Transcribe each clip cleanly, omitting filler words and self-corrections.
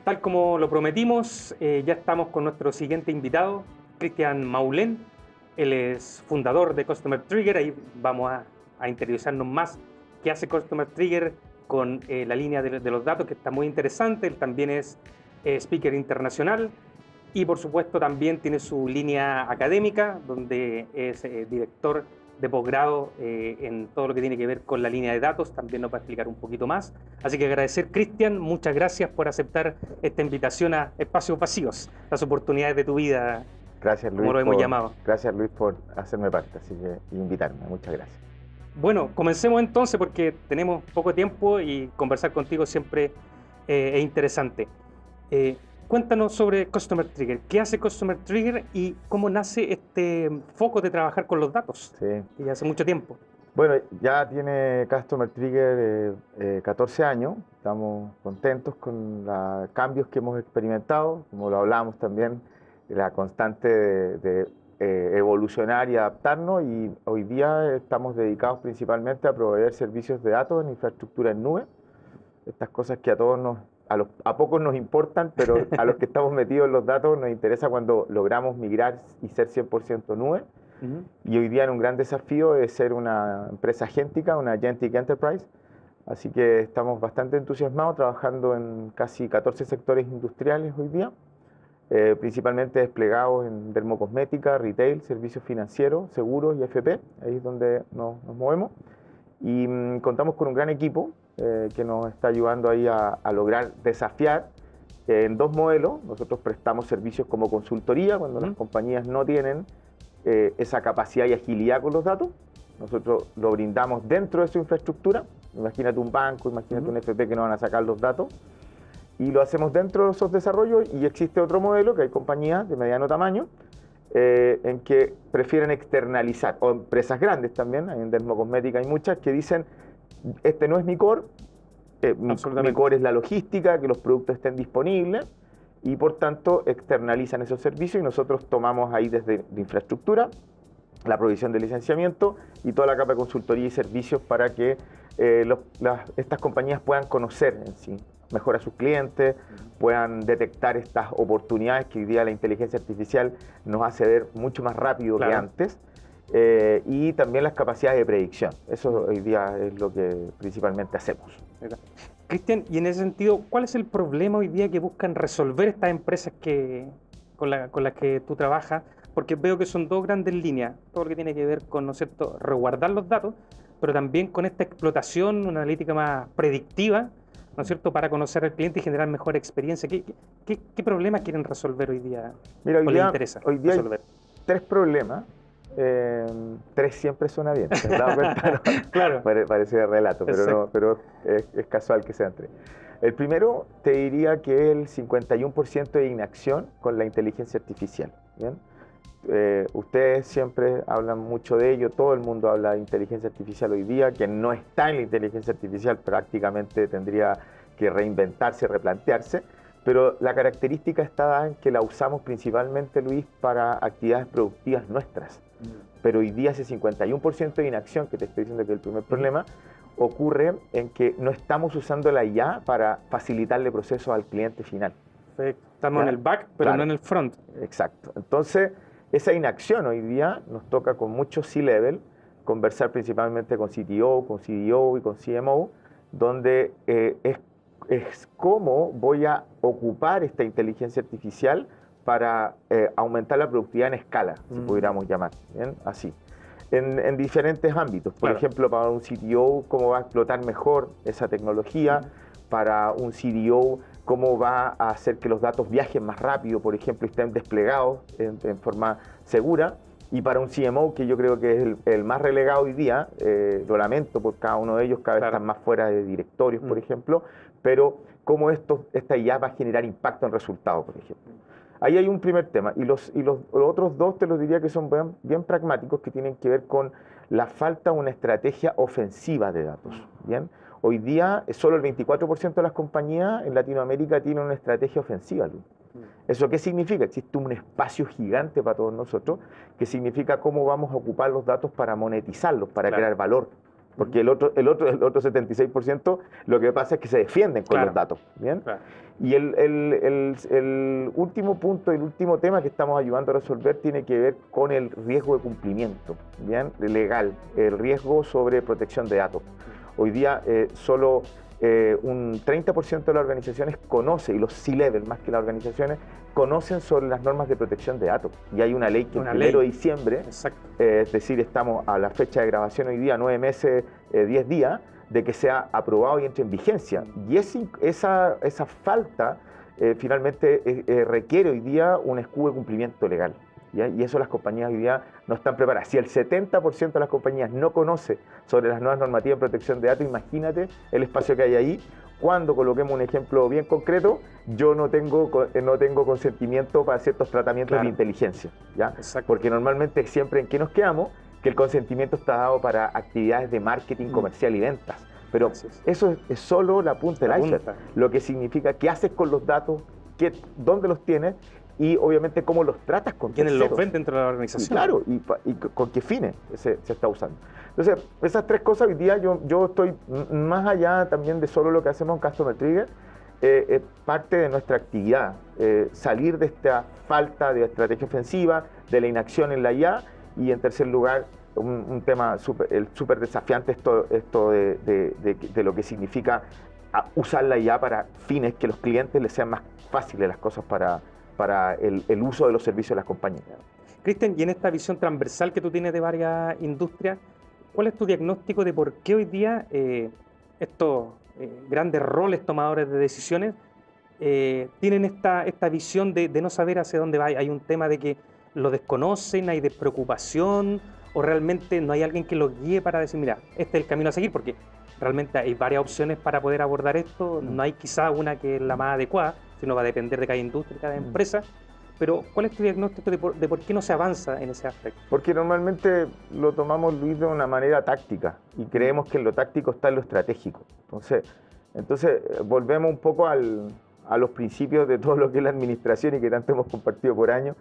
tal como lo prometimos, ya estamos con nuestro siguiente invitado, Cristian Maulén. Él es fundador de Customer Trigger. Ahí vamos a interiorizarnos más qué hace Customer Trigger con la línea de los datos, que está muy interesante. Él también es speaker internacional y por supuesto también tiene su línea académica, donde es director de posgrado en todo lo que tiene que ver con la línea de datos. También nos va a explicar un poquito más. Así que agradecer, Cristian, muchas gracias por aceptar esta invitación a Espacios Vacíos, las oportunidades de tu vida, Gracias, Luis, como lo hemos llamado. Gracias, Luis, por hacerme parte, así que, y invitarme. Muchas gracias. Bueno, comencemos entonces porque tenemos poco tiempo y conversar contigo siempre es interesante. Cuéntanos sobre Customer Trigger. ¿Qué hace Customer Trigger y cómo nace este foco de trabajar con los datos? Sí. Que ya hace mucho tiempo. Bueno, ya tiene Customer Trigger 14 años. Estamos contentos con los cambios que hemos experimentado, como lo hablábamos también, la constante de evolucionar y adaptarnos, y hoy día estamos dedicados principalmente a proveer servicios de datos en infraestructura en nube. Estas cosas que a todos a pocos nos importan, pero a los que estamos metidos en los datos nos interesa cuando logramos migrar y ser 100% nube. Y hoy día en un gran desafío es ser una empresa agéntica, una Agentic Enterprise. Así que estamos bastante entusiasmados trabajando en casi 14 sectores industriales hoy día, principalmente desplegados en dermocosmética, retail, servicios financieros, seguros y FP. Ahí es donde nos movemos. Y contamos con un gran equipo que nos está ayudando ahí a lograr desafiar en dos modelos. Nosotros prestamos servicios como consultoría cuando las compañías no tienen esa capacidad y agilidad con los datos. Nosotros lo brindamos dentro de su infraestructura. Imagínate un banco, imagínate un FP que no van a sacar los datos. Y lo hacemos dentro de esos desarrollos. Y existe otro modelo, que hay compañías de mediano tamaño en que prefieren externalizar, o empresas grandes también, en dermocosmética hay muchas que dicen, este no es mi core, mi core es la logística, que los productos estén disponibles, y por tanto externalizan esos servicios, y nosotros tomamos ahí desde la infraestructura, la provisión de licenciamiento y toda la capa de consultoría y servicios para que estas compañías puedan conocer en sí mejor a sus clientes, puedan detectar estas oportunidades que hoy día la inteligencia artificial nos hace ver mucho más rápido que antes, y también las capacidades de predicción. Eso hoy día es lo que principalmente hacemos. Cristian, y en ese sentido, ¿cuál es el problema hoy día que buscan resolver estas empresas con las que tú trabajas? Porque veo que son dos grandes líneas, todo lo que tiene que ver con, ¿no es cierto?, resguardar los datos, pero también con esta explotación, una analítica más predictiva, ¿no es cierto?, para conocer al cliente y generar mejor experiencia. ¿Qué problemas quieren resolver hoy día? Mira, ¿O les interesa hoy día resolver? Hay tres problemas. Tres siempre suena bien, ¿te has dado cuenta? ¿No? Claro. Parece relato, pero es casual que sean tres. El primero, te diría que el 51% de inacción con la inteligencia artificial. ¿Bien? Ustedes siempre hablan mucho de ello, todo el mundo habla de inteligencia artificial hoy día. Quien no está en la inteligencia artificial prácticamente tendría que reinventarse, replantearse, pero la característica está dada en que la usamos principalmente, Luis, para actividades productivas nuestras. Pero hoy día ese 51% de inacción, que te estoy diciendo que es el primer problema, ocurre en que no estamos usando la IA para facilitarle procesos al cliente final. Estamos en el back, pero no en el front. Exacto. Entonces, esa inacción hoy día nos toca con mucho C-Level, conversar principalmente con CTO, con CDO y con CMO, donde es cómo voy a ocupar esta inteligencia artificial para aumentar la productividad en escala, si pudiéramos llamar, ¿bien? Así. En diferentes ámbitos. Por ejemplo, para un CTO, cómo va a explotar mejor esa tecnología. Para un CDO, cómo va a hacer que los datos viajen más rápido, por ejemplo, y estén desplegados en forma segura. Y para un CMO, que yo creo que es el más relegado hoy día, lo lamento por cada uno de ellos, cada vez están más fuera de directorios, por ejemplo, pero cómo esta IA va a generar impacto en resultados, por ejemplo. Ahí hay un primer tema. Y los otros dos te los diría que son bien pragmáticos, que tienen que ver con la falta de una estrategia ofensiva de datos. ¿Bien? Hoy día solo el 24% de las compañías en Latinoamérica tienen una estrategia ofensiva, Luis. ¿Eso qué significa? Existe un espacio gigante para todos nosotros, que significa cómo vamos a ocupar los datos para monetizarlos, para crear valor. porque el otro 76% lo que pasa es que se defienden con los datos, ¿bien? Claro. Y el último punto, el último tema que estamos ayudando a resolver tiene que ver con el riesgo de cumplimiento, ¿bien? Legal, el riesgo sobre protección de datos. Hoy día solo un 30% de las organizaciones conoce, y los C-Level más que las organizaciones, conocen sobre las normas de protección de datos. Y hay una ley que el 1 de diciembre, es decir, estamos a la fecha de grabación hoy día, 9 meses, 10 días, de que sea aprobado y entre en vigencia. Y esa falta finalmente requiere hoy día un escudo de cumplimiento legal. ¿Ya? Y eso las compañías hoy día no están preparadas. Si el 70% de las compañías no conoce sobre las nuevas normativas de protección de datos, imagínate el espacio que hay ahí. Cuando coloquemos un ejemplo bien concreto, yo no tengo consentimiento para ciertos tratamientos de inteligencia, ¿ya? Porque normalmente siempre en qué nos quedamos, que el consentimiento está dado para actividades de marketing comercial y ventas. Pero eso es solo la punta del iceberg. Lo que significa qué haces con los datos, dónde los tienes y obviamente cómo los tratas con quiénes los ven dentro de la organización. Claro, y con qué fines se está usando. Entonces, esas tres cosas hoy día yo estoy más allá también de solo lo que hacemos en Customer Trigger, parte de nuestra actividad, salir de esta falta de estrategia ofensiva, de la inacción en la IA, y en tercer lugar, un tema súper desafiante esto de lo que significa usar la IA para fines que los clientes les sean más fáciles las cosas para el uso de los servicios de las compañías. Cristian, y en esta visión transversal que tú tienes de varias industrias, ¿cuál es tu diagnóstico de por qué hoy día estos grandes roles tomadores de decisiones tienen esta visión de no saber hacia dónde va? ¿Hay un tema de que lo desconocen, hay despreocupación, o realmente no hay alguien que los guíe para decir, mira, este es el camino a seguir? Porque realmente hay varias opciones para poder abordar esto, no hay quizá una que es la más adecuada, sino va a depender de cada industria, cada empresa. Pero, ¿cuál es tu diagnóstico de por qué no se avanza en ese aspecto? Porque normalmente lo tomamos, Luis, de una manera táctica y creemos que en lo táctico está en lo estratégico. Entonces volvemos un poco a los principios de todo lo que es la administración y que tanto hemos compartido por años.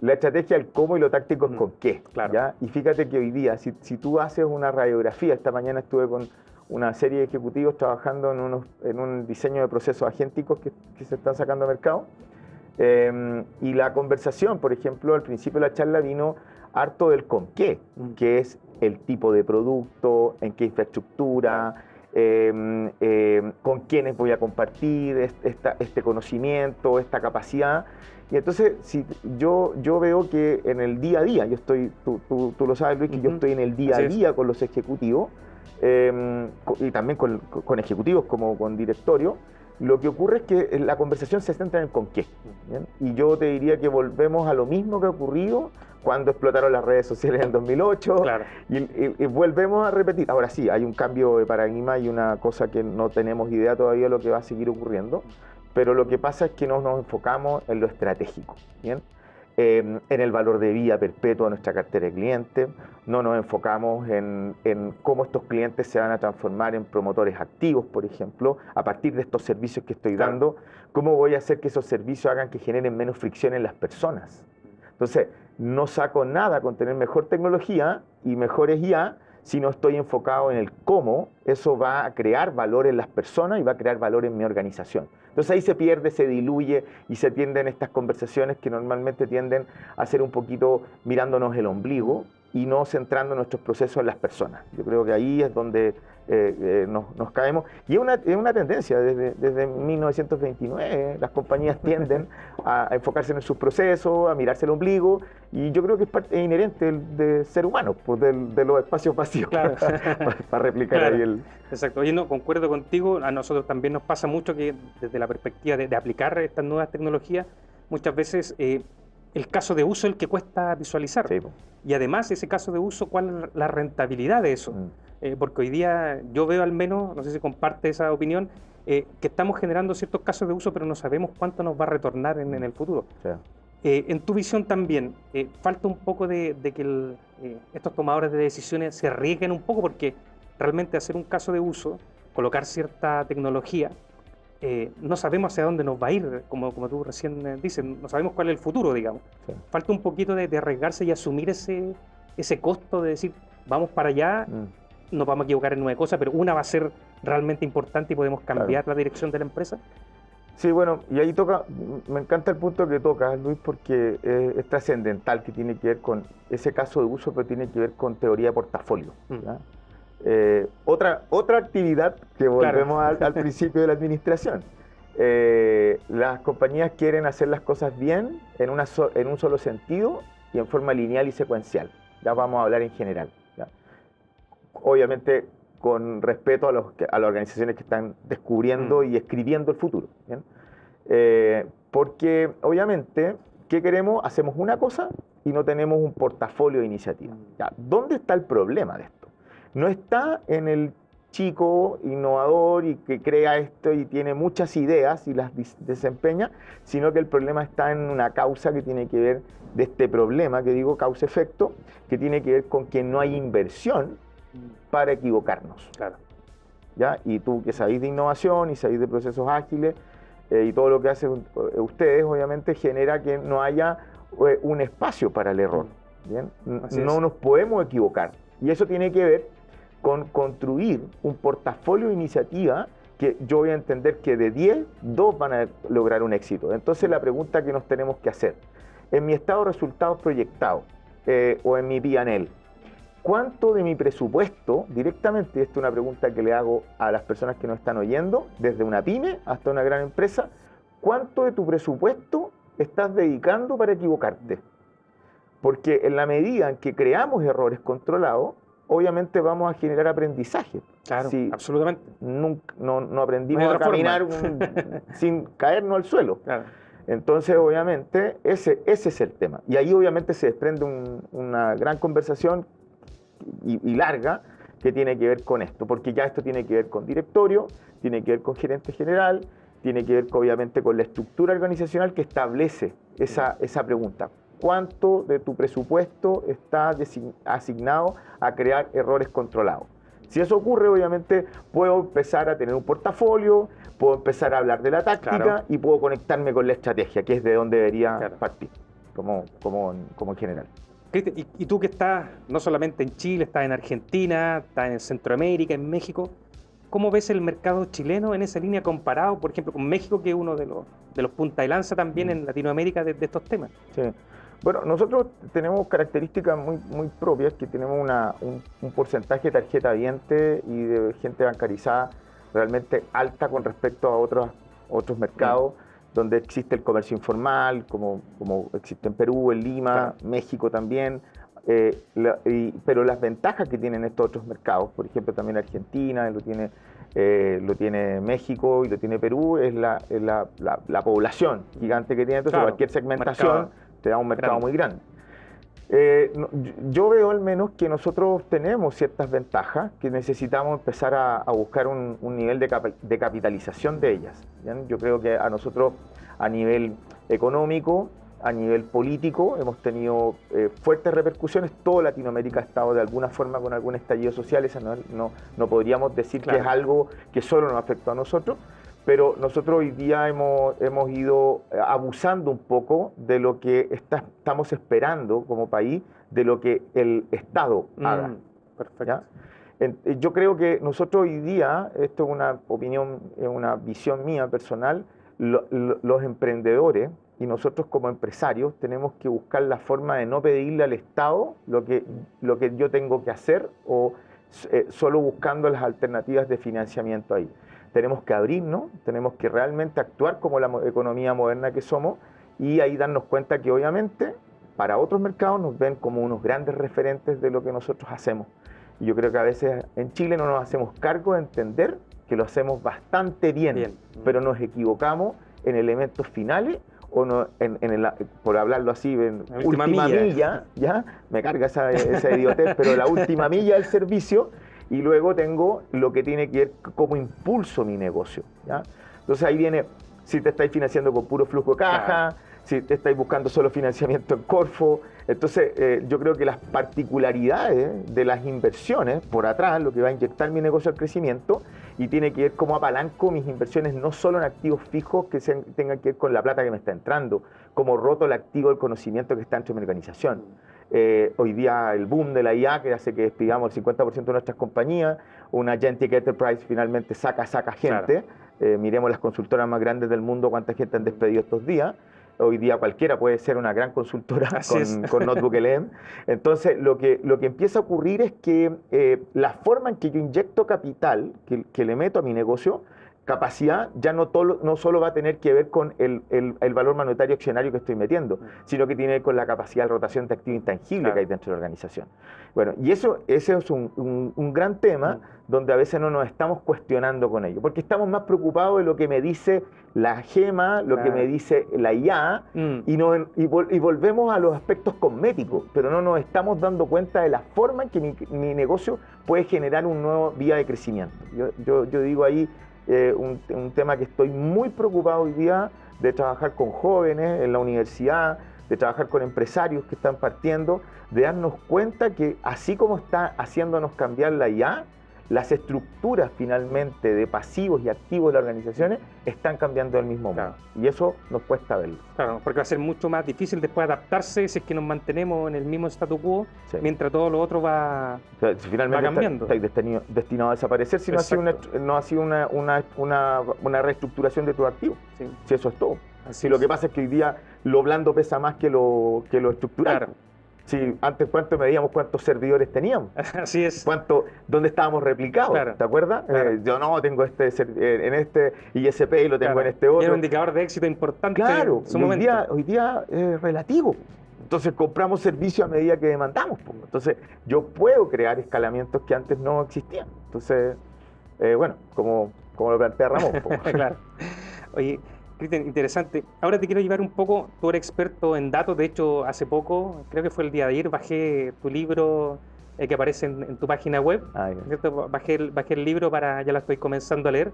La estrategia, el cómo, y lo táctico es con qué. Claro. ¿Ya? Y fíjate que hoy día, si tú haces una radiografía, esta mañana estuve con una serie de ejecutivos trabajando en un diseño de procesos agénticos que se están sacando al mercado. Y la conversación, por ejemplo, al principio de la charla vino harto del con qué, que es el tipo de producto, en qué infraestructura, con quiénes voy a compartir este conocimiento, esta capacidad. Y entonces, si yo veo que en el día a día, tú lo sabes, Luis, que yo estoy en el día a día con los ejecutivos, y también con ejecutivos como con directorio. Lo que ocurre es que la conversación se centra en el con qué, ¿bien? Y yo te diría que volvemos a lo mismo que ha ocurrido cuando explotaron las redes sociales en el 2008, claro. y volvemos a repetir. Ahora sí, hay un cambio de paradigma y una cosa que no tenemos idea todavía de lo que va a seguir ocurriendo, pero lo que pasa es que no nos enfocamos en lo estratégico, ¿bien? En el valor de vida perpetuo de nuestra cartera de clientes, no nos enfocamos en cómo estos clientes se van a transformar en promotores activos, por ejemplo, a partir de estos servicios que estoy dando, cómo voy a hacer que esos servicios hagan que generen menos fricción en las personas. Entonces, no saco nada con tener mejor tecnología y mejores IA si no estoy enfocado en el cómo eso va a crear valor en las personas y va a crear valor en mi organización. Entonces ahí se pierde, se diluye y se tienden estas conversaciones que normalmente tienden a ser un poquito mirándonos el ombligo y no centrando nuestros procesos en las personas. Yo creo que ahí es donde nos caemos. Y es una tendencia, desde 1929 las compañías tienden a enfocarse en sus procesos, a mirarse el ombligo, y yo creo que es inherente del ser humano, pues de los espacios vacíos, claro. para replicar ahí el... Exacto. Oye, no, concuerdo contigo, a nosotros también nos pasa mucho que desde la perspectiva de aplicar estas nuevas tecnologías, muchas veces el caso de uso es el que cuesta visualizar. Sí. Y además, ese caso de uso, ¿cuál es la rentabilidad de eso? Porque hoy día yo veo al menos, no sé si comparte esa opinión, que estamos generando ciertos casos de uso, pero no sabemos cuánto nos va a retornar en el futuro. Sí. En tu visión también, falta un poco de que estos tomadores de decisiones se arriesguen un poco, porque realmente hacer un caso de uso, colocar cierta tecnología, no sabemos hacia dónde nos va a ir, como tú recién dices, no sabemos cuál es el futuro, digamos. Sí. Falta un poquito de arriesgarse y asumir ese costo de decir, vamos para allá, nos vamos a equivocar en 9 cosas, pero una va a ser realmente importante y podemos cambiar Claro. la dirección de la empresa. Sí, bueno, y ahí me encanta el punto que tocas, Luis, porque es trascendental, que tiene que ver con ese caso de uso, pero tiene que ver con teoría de portafolio. ¿Ya? Otra actividad que volvemos al principio de la administración. Las compañías quieren hacer las cosas bien en un solo sentido y en forma lineal y secuencial. Ya vamos a hablar en general. ¿Ya? Obviamente con respeto a las organizaciones que están descubriendo y escribiendo el futuro. ¿Bien? Porque obviamente, ¿qué queremos? Hacemos una cosa y no tenemos un portafolio de iniciativas. ¿Ya? ¿Dónde está el problema de esto? No está en el chico innovador y que crea esto y tiene muchas ideas y las desempeña, sino que el problema está en una causa que tiene que ver de este problema, que digo causa-efecto, que tiene que ver con que no hay inversión para equivocarnos. Claro. ¿Ya? Y tú que sabéis de innovación y sabéis de procesos ágiles y todo lo que hacen ustedes, obviamente, genera que no haya un espacio para el error. ¿Bien? No nos podemos equivocar. Y eso tiene que ver con construir un portafolio de iniciativa que yo voy a entender que de 10, 2 van a lograr un éxito. Entonces la pregunta que nos tenemos que hacer, en mi estado de resultados proyectados o en mi P&L, ¿cuánto de mi presupuesto, directamente, esta es una pregunta que le hago a las personas que nos están oyendo, desde una pyme hasta una gran empresa, ¿cuánto de tu presupuesto estás dedicando para equivocarte? Porque en la medida en que creamos errores controlados, obviamente vamos a generar aprendizaje. Claro, si absolutamente. No aprendimos a caminar sin caernos al suelo. Claro. Entonces, obviamente, ese es el tema. Y ahí obviamente se desprende una gran conversación y larga que tiene que ver con esto, porque ya esto tiene que ver con directorio, tiene que ver con gerente general, tiene que ver obviamente con la estructura organizacional que establece esa pregunta. ¿Cuánto de tu presupuesto está asignado a crear errores controlados? Si eso ocurre, obviamente puedo empezar a tener un portafolio, puedo empezar a hablar de la táctica y puedo conectarme con la estrategia, que es de donde debería partir, como en general. Cristian, y tú que estás no solamente en Chile, estás en Argentina, estás en Centroamérica, en México, ¿cómo ves el mercado chileno en esa línea comparado, por ejemplo, con México, que es uno de los punta de lanza también en Latinoamérica de estos temas? Sí. Bueno, nosotros tenemos características muy propias, que tenemos un porcentaje de tarjeta viente y de gente bancarizada realmente alta con respecto a otros mercados, donde existe el comercio informal, como existe en Perú, en Lima, México también, pero las ventajas que tienen estos otros mercados, por ejemplo también Argentina, lo tiene México y lo tiene Perú, es la población gigante que tiene, entonces cualquier segmentación te da un mercado muy grande. Yo veo al menos que nosotros tenemos ciertas ventajas, que necesitamos empezar a buscar un nivel de capitalización de ellas. ¿Bien? Yo creo que a nosotros a nivel económico, a nivel político, hemos tenido fuertes repercusiones. Toda Latinoamérica ha estado de alguna forma con algún estallido social. Esa no podríamos decir que es algo que solo nos afectó a nosotros, pero nosotros hoy día hemos ido abusando un poco de lo que estamos esperando como país, de lo que el Estado haga. Perfecto. ¿Ya? Yo creo que nosotros hoy día, esto es una opinión, una visión mía personal, los emprendedores y nosotros como empresarios tenemos que buscar la forma de no pedirle al Estado lo que yo tengo que hacer o solo buscando las alternativas de financiamiento ahí. Tenemos que abrirnos, tenemos que realmente actuar como la economía moderna que somos y ahí darnos cuenta que obviamente para otros mercados nos ven como unos grandes referentes de lo que nosotros hacemos. Y yo creo que a veces en Chile no nos hacemos cargo de entender que lo hacemos bastante bien. Pero nos equivocamos en elementos finales o no, por hablarlo así, en última milla, ¿ya? Me carga esa idiotez, pero la última milla del servicio. Y luego tengo lo que tiene que ver como impulso mi negocio, ¿ya? Entonces ahí viene, si te estáis financiando con puro flujo de caja, si te estáis buscando solo financiamiento en Corfo. Entonces yo creo que las particularidades de las inversiones por atrás, lo que va a inyectar mi negocio al crecimiento, y tiene que ver cómo apalanco mis inversiones no solo en activos fijos que tengan que ver con la plata que me está entrando, como roto el activo del conocimiento que está dentro de mi organización. Hoy día el boom de la IA que hace que despidamos el 50% de nuestras compañías, una Agentic Enterprise finalmente saca gente. Miremos las consultoras más grandes del mundo, cuánta gente han despedido estos días. Hoy día cualquiera puede ser una gran consultora con Notebook LM. Entonces, lo que empieza a ocurrir es que la forma en que yo inyecto capital, que le meto a mi negocio, capacidad, ya no solo va a tener que ver con el valor monetario accionario que estoy metiendo, sino que tiene que ver con la capacidad de rotación de activo intangible que hay dentro de la organización. Bueno, y ese es un gran tema donde a veces no nos estamos cuestionando con ello, porque estamos más preocupados de lo que me dice la GEMA, lo que me dice la IA, y volvemos a los aspectos cosméticos, pero no nos estamos dando cuenta de la forma en que mi negocio puede generar un nuevo vía de crecimiento. Yo digo ahí, un tema que estoy muy preocupado hoy día, de trabajar con jóvenes en la universidad, de trabajar con empresarios que están partiendo, de darnos cuenta que así como está haciéndonos cambiar la IA, las estructuras finalmente de pasivos y activos de las organizaciones están cambiando del mismo modo. Y eso nos cuesta verlo. Claro, porque va a ser mucho más difícil después adaptarse si es que nos mantenemos en el mismo statu quo, mientras todo lo otro va, si finalmente va cambiando. Está destinado a desaparecer si no ha sido una reestructuración de tu activo. Si eso es todo. Si lo que pasa es que hoy día lo blando pesa más que lo estructural. Claro. Si antes cuánto medíamos cuántos servidores teníamos. Así es. ¿Dónde estábamos replicados? Claro. ¿Te acuerdas? Claro. Yo no tengo en este ISP y lo tengo en este otro. Era un indicador de éxito importante. Claro, en su momento. Hoy día es relativo. Entonces compramos servicios a medida que demandamos. Entonces yo puedo crear escalamientos que antes no existían. Entonces, bueno, como lo plantea Ramón. Claro. Oye, Cristian, interesante. Ahora te quiero llevar un poco, tú eres experto en datos, de hecho hace poco, creo que fue el día de ayer, bajé tu libro que aparece en tu página web, ¿cierto? Bajé el libro, ya la estoy comenzando a leer,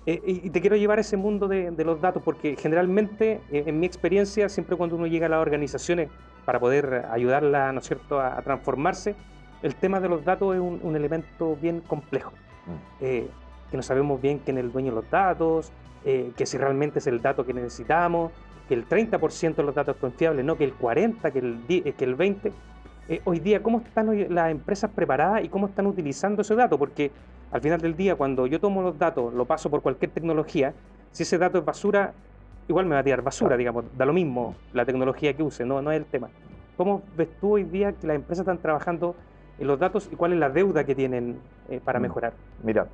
y te quiero llevar a ese mundo de los datos, porque generalmente, en mi experiencia, siempre cuando uno llega a las organizaciones para poder ayudarla, ¿no es cierto?, a transformarse, el tema de los datos es un elemento bien complejo, que no sabemos bien quién es el dueño de los datos, que si realmente es el dato que necesitamos, que el 30% de los datos es confiable, no que el 40%, que el 20%. Hoy día, ¿cómo están las empresas preparadas y cómo están utilizando ese dato? Porque al final del día, cuando yo tomo los datos, lo paso por cualquier tecnología, si ese dato es basura, igual me va a tirar basura, digamos, da lo mismo la tecnología que use, no es el tema. ¿Cómo ves tú hoy día que las empresas están trabajando en los datos y cuál es la deuda que tienen para mejorar? Mira,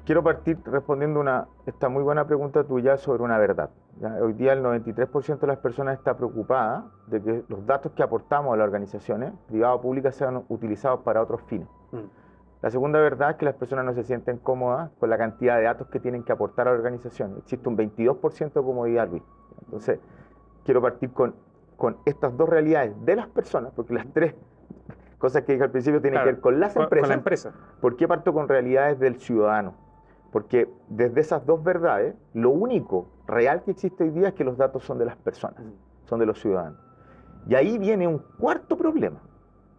quiero partir respondiendo esta muy buena pregunta tuya sobre una verdad. ¿Ya? Hoy día el 93% de las personas está preocupada de que los datos que aportamos a las organizaciones, privadas o públicas, sean utilizados para otros fines. La segunda verdad es que las personas no se sienten cómodas con la cantidad de datos que tienen que aportar a la organización. Existe un 22% de comodidad, Luis. Entonces, quiero partir con estas dos realidades de las personas, porque las tres cosas que dije al principio tienen que ver con las empresas. Con la empresa. ¿Por qué parto con realidades del ciudadano? Porque desde esas dos verdades, lo único real que existe hoy día es que los datos son de las personas, son de los ciudadanos. Y ahí viene un cuarto problema,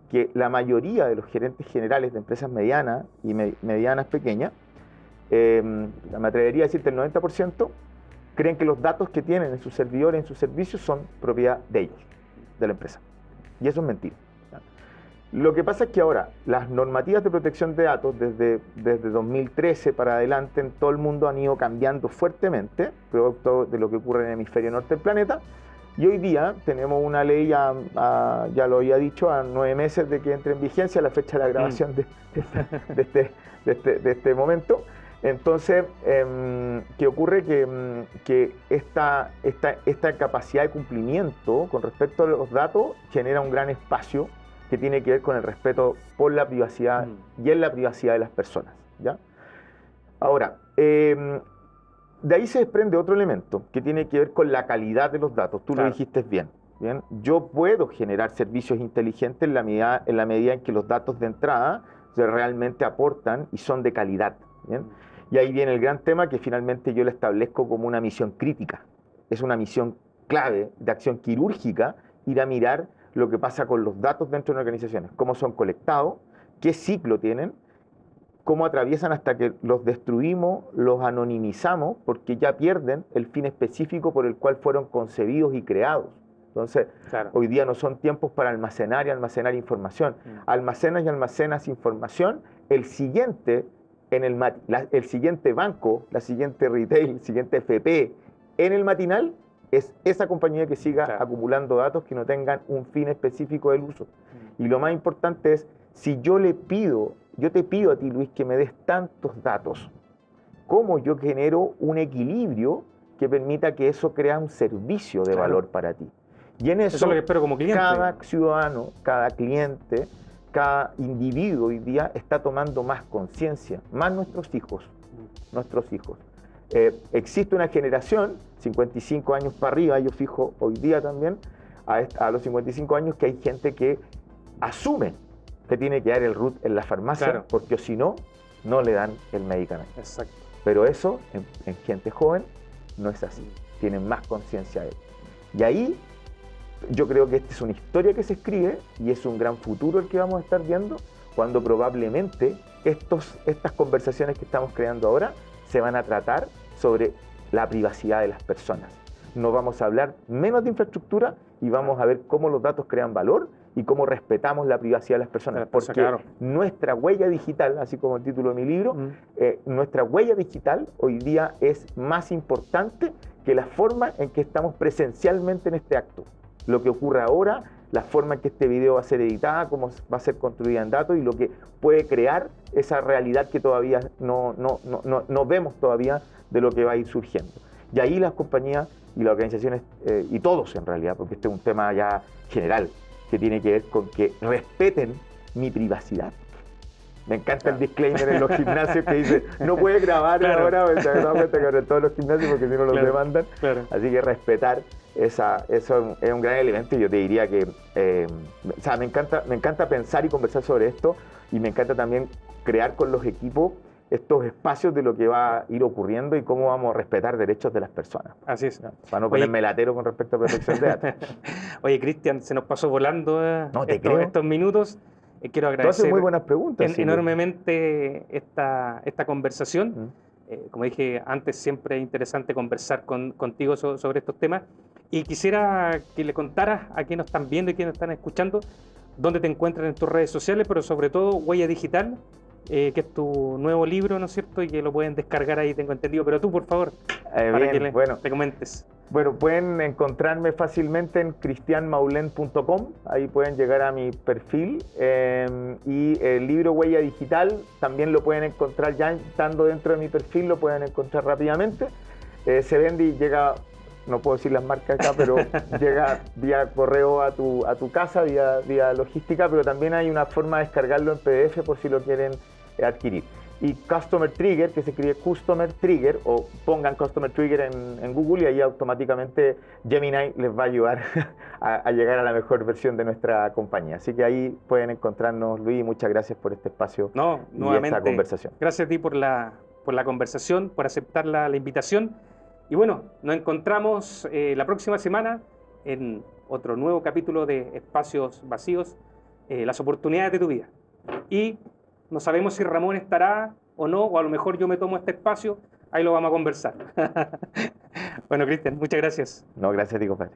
que la mayoría de los gerentes generales de empresas medianas y medianas pequeñas, me atrevería a decirte el 90%, creen que los datos que tienen en sus servidores, en sus servicios, son propiedad de ellos, de la empresa. Y eso es mentira. Lo que pasa es que ahora las normativas de protección de datos desde 2013 para adelante en todo el mundo han ido cambiando fuertemente, producto de lo que ocurre en el hemisferio norte del planeta, y hoy día tenemos una ley, ya lo había dicho, a 9 meses de que entre en vigencia, la fecha de la grabación de este momento. Entonces, ¿qué ocurre? Que esta capacidad de cumplimiento con respecto a los datos genera un gran espacio que tiene que ver con el respeto por la privacidad y en la privacidad de las personas, ¿ya? Ahora, de ahí se desprende otro elemento que tiene que ver con la calidad de los datos. Tú lo dijiste bien. Yo puedo generar servicios inteligentes en la medida en que los datos de entrada realmente aportan y son de calidad, ¿bien? Y ahí viene el gran tema que finalmente yo le establezco como una misión crítica. Es una misión clave de acción quirúrgica ir a mirar lo que pasa con los datos dentro de una organización, cómo son colectados, qué ciclo tienen, cómo atraviesan hasta que los destruimos, los anonimizamos, porque ya pierden el fin específico por el cual fueron concebidos y creados. Entonces, Claro. hoy día no son tiempos para almacenar y almacenar información. Almacenas y almacenas información, el siguiente, el siguiente banco, la siguiente retail, el siguiente FP en el matinal es esa compañía que siga Claro. acumulando datos que no tengan un fin específico del uso. Y lo más importante es, si yo te pido a ti, Luis, que me des tantos datos, ¿cómo yo genero un equilibrio que permita que eso crea un servicio de Claro. valor para ti? Y en Eso es lo que espero como cliente. cada ciudadano, cada cliente, cada individuo hoy día está tomando más conciencia, más nuestros hijos. Existe una generación, 55 años para arriba, yo fijo hoy día también, a los 55 años, que hay gente que asume que tiene que dar el root en la farmacia, Claro. porque si no, no le dan el medicamento. Exacto. Pero eso, en gente joven, no es así. Tienen más conciencia de él. Y ahí, yo creo que esta es una historia que se escribe y es un gran futuro el que vamos a estar viendo, cuando probablemente estas conversaciones que estamos creando ahora se van a tratar sobre la privacidad de las personas. No vamos a hablar menos de infraestructura y vamos a ver cómo los datos crean valor y cómo respetamos la privacidad de las personas. Porque claro. nuestra huella digital, así como el título de mi libro, nuestra huella digital hoy día es más importante que la forma en que estamos presencialmente en este acto. Lo que ocurre ahora, la forma en que este video va a ser editado, cómo va a ser construida en datos y lo que puede crear esa realidad que todavía no vemos todavía de lo que va a ir surgiendo. Y ahí las compañías y las organizaciones, y todos en realidad, porque este es un tema ya general, que tiene que ver con que respeten mi privacidad. Me encanta el disclaimer en los gimnasios que dice, no puedes grabar ahora, pues, se me da cuenta que en todos los gimnasios porque si no los demandan. Así que respetar eso es un gran elemento y yo te diría que, me encanta pensar y conversar sobre esto y me encanta también crear con los equipos estos espacios de lo que va a ir ocurriendo y cómo vamos a respetar derechos de las personas. Así es. Para no ponerme latero con respecto a protección de datos. Oye, Cristian, se nos pasó volando estos minutos. Quiero agradecer Tú haces muy buenas preguntas, enormemente esta conversación. Como dije antes, siempre es interesante conversar contigo sobre estos temas. Y quisiera que le contaras a quienes nos están viendo y quienes nos están escuchando dónde te encuentras en tus redes sociales, pero sobre todo Huella Digital, que es tu nuevo libro, ¿no es cierto? Y que lo pueden descargar ahí, tengo entendido. Pero tú, por favor, para que le comentes. Bueno, pueden encontrarme fácilmente en cristianmaulen.com, ahí pueden llegar a mi perfil, y el libro Huella Digital también lo pueden encontrar ya estando dentro de mi perfil, lo pueden encontrar rápidamente. Se vende y llega, no puedo decir las marcas acá, pero llega vía correo a tu casa, vía logística, pero también hay una forma de descargarlo en PDF por si lo quieren adquirir. Y Customer Trigger, que se escribe Customer Trigger, o pongan Customer Trigger en Google y ahí automáticamente Gemini les va a ayudar a llegar a la mejor versión de nuestra compañía. Así que ahí pueden encontrarnos, Luis, y muchas gracias por este espacio y esta conversación. Gracias a ti por la conversación, por aceptar la invitación. Y bueno, nos encontramos la próxima semana en otro nuevo capítulo de Espacios Vacíos, las oportunidades de tu vida. Y no sabemos si Ramón estará o no, o a lo mejor yo me tomo este espacio, ahí lo vamos a conversar. Bueno, Cristian, muchas gracias. No, gracias a ti, compadre.